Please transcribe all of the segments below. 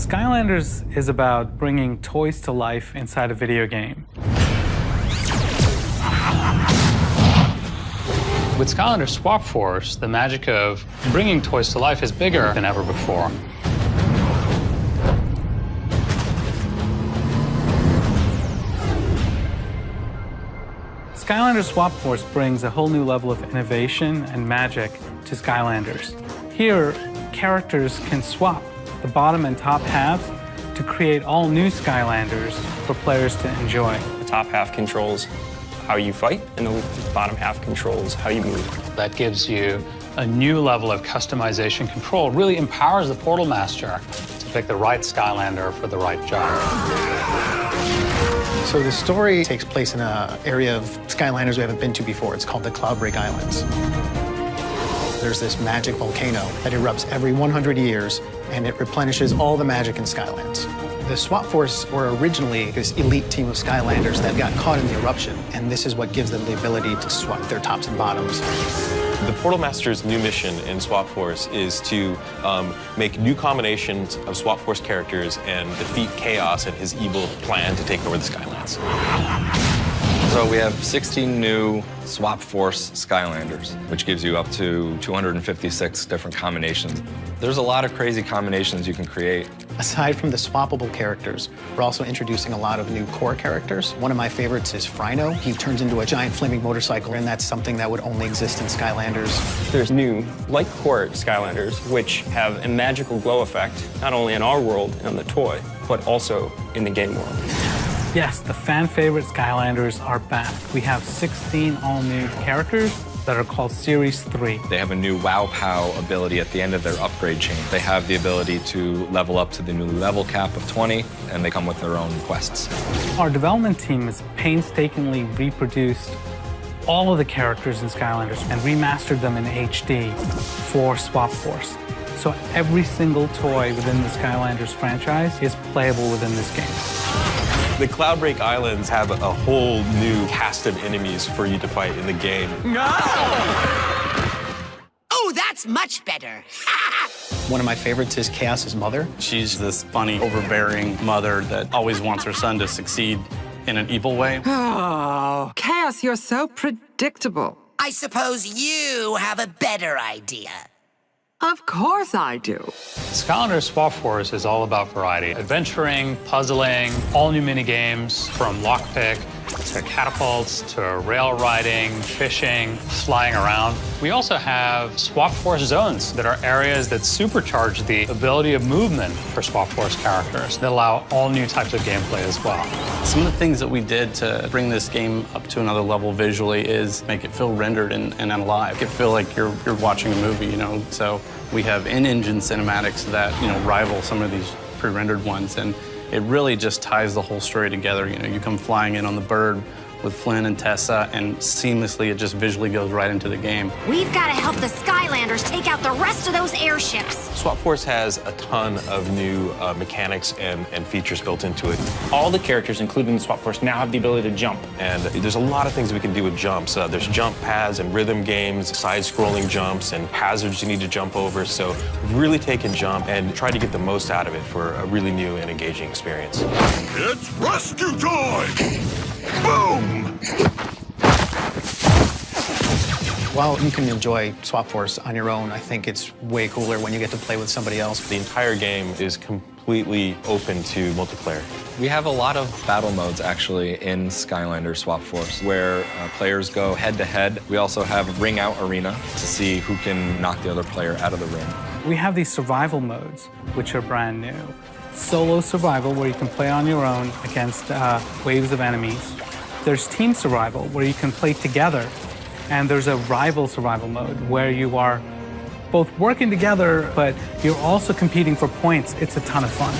Skylanders is about bringing toys to life inside a video game. With Skylanders Swap Force, the magic of bringing toys to life is bigger than ever before. Skylanders Swap Force brings a whole new level of innovation and magic to Skylanders. Here, characters can swap the bottom and top halves to create all new Skylanders for players to enjoy. The top half controls how you fight, and the bottom half controls how you move. That gives you a new level of customization control. It really empowers the Portal Master to pick the right Skylander for the right job. So the story takes place in an area of Skylanders we haven't been to before. It's called the Cloudbreak Islands. There's this magic volcano that erupts every 100 years, and it replenishes all the magic in Skylands. The Swap Force were originally this elite team of Skylanders that got caught in the eruption, and this is what gives them the ability to swap their tops and bottoms. The Portal Master's new mission in Swap Force is to make new combinations of Swap Force characters and defeat Chaos and his evil plan to take over the Skylands. So we have 16 new Swap Force Skylanders, which gives you up to 256 different combinations. There's a lot of crazy combinations you can create. Aside from the swappable characters, we're also introducing a lot of new core characters. One of my favorites is Frino. He turns into a giant flaming motorcycle, and that's something that would only exist in Skylanders. There's new, like core Skylanders, which have a magical glow effect, not only in our world and on the toy, but also in the game world. Yes, the fan-favorite Skylanders are back. We have 16 all-new characters that are called Series 3. They have a new Wow Pow ability at the end of their upgrade chain. They have the ability to level up to the new level cap of 20, and they come with their own quests. Our development team has painstakingly reproduced all of the characters in Skylanders and remastered them in HD for Swap Force. So every single toy within the Skylanders franchise is playable within this game. The Cloudbreak Islands have a whole new cast of enemies for you to fight in the game. No! Oh, that's much better. One of my favorites is Chaos's mother. She's this funny, overbearing mother that always wants her son to succeed in an evil way. Oh, Chaos, you're so predictable. I suppose you have a better idea. Of course I do. Skylanders Swap Force is all about variety. Adventuring, puzzling, all new mini games from lockpick to catapults to rail riding, fishing, flying around. We also have Swap Force zones that are areas that supercharge the ability of movement for Swap Force characters that allow all new types of gameplay as well. Some of the things that we did to bring this game up to another level visually is make it feel rendered and alive. Make it feel like you're watching a movie, you know? So we have in-engine cinematics that, you know, rival some of these pre-rendered ones, and it really just ties the whole story together. You know, you come flying in on the bird with Flynn and Tessa, and seamlessly it just visually goes right into the game. We've got to help the Skylanders take out the rest of those airships. Swap Force has a ton of new mechanics and features built into it. All the characters, including the Swap Force, now have the ability to jump. And there's a lot of things we can do with jumps. There's jump pads and rhythm games, side-scrolling jumps, and hazards you need to jump over. So we've really taken jump and tried to get the most out of it for a really new and engaging experience. It's rescue time! Boom! While you can enjoy Swap Force on your own, I think it's way cooler when you get to play with somebody else. The entire game is completely open to multiplayer. We have a lot of battle modes, actually, in Skylanders Swap Force, where players go head-to-head. We also have Ring Out Arena to see who can knock the other player out of the ring. We have these survival modes, which are brand new. Solo survival, where you can play on your own against waves of enemies. There's team survival, where you can play together. And there's a rival survival mode, where you are both working together, but you're also competing for points. It's a ton of fun.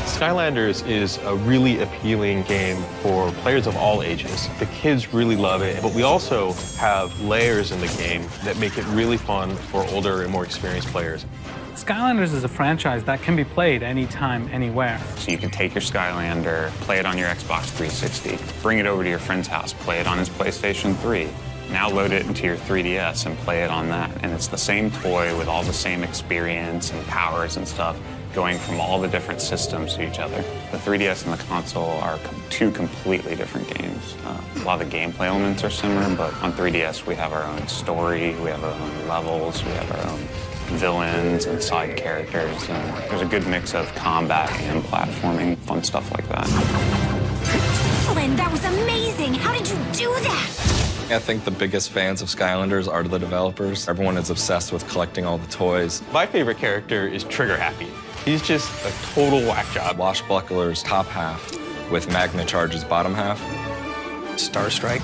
Skylanders is a really appealing game for players of all ages. The kids really love it, but we also have layers in the game that make it really fun for older and more experienced players. Skylanders is a franchise that can be played anytime, anywhere. So you can take your Skylander, play it on your Xbox 360, bring it over to your friend's house, play it on his PlayStation 3. Now load it into your 3DS and play it on that. And it's the same toy with all the same experience and powers and stuff, going from all the different systems to each other. The 3DS and the console are two completely different games. A lot of the gameplay elements are similar, but on 3DS we have our own story, we have our own levels, we have our own villains and side characters, and there's a good mix of combat and platforming, fun stuff like that. Flynn, that was amazing! How did you do that? I think the biggest fans of Skylanders are the developers. Everyone is obsessed with collecting all the toys. My favorite character is Trigger Happy. He's just a total whack job. Washbuckler's top half with Magna Charge's bottom half. Starstrike.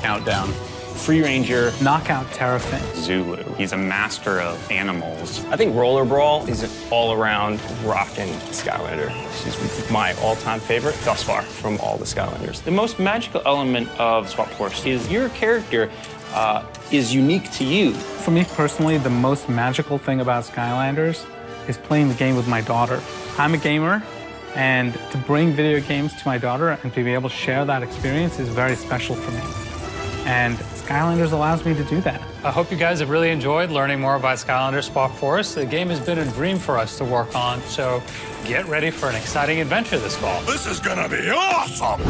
Countdown. Free Ranger, Knockout Terrafin. Zulu. He's a master of animals. I think Roller Brawl is an all-around rockin' Skylander. She's my all-time favorite thus far from all the Skylanders. The most magical element of Swap Force is your character is unique to you. For me personally, the most magical thing about Skylanders is playing the game with my daughter. I'm a gamer, and to bring video games to my daughter and to be able to share that experience is very special for me. And Skylanders allows me to do that. I hope you guys have really enjoyed learning more about Skylanders Swap Force. The game has been a dream for us to work on, so get ready for an exciting adventure this fall. This is gonna be awesome!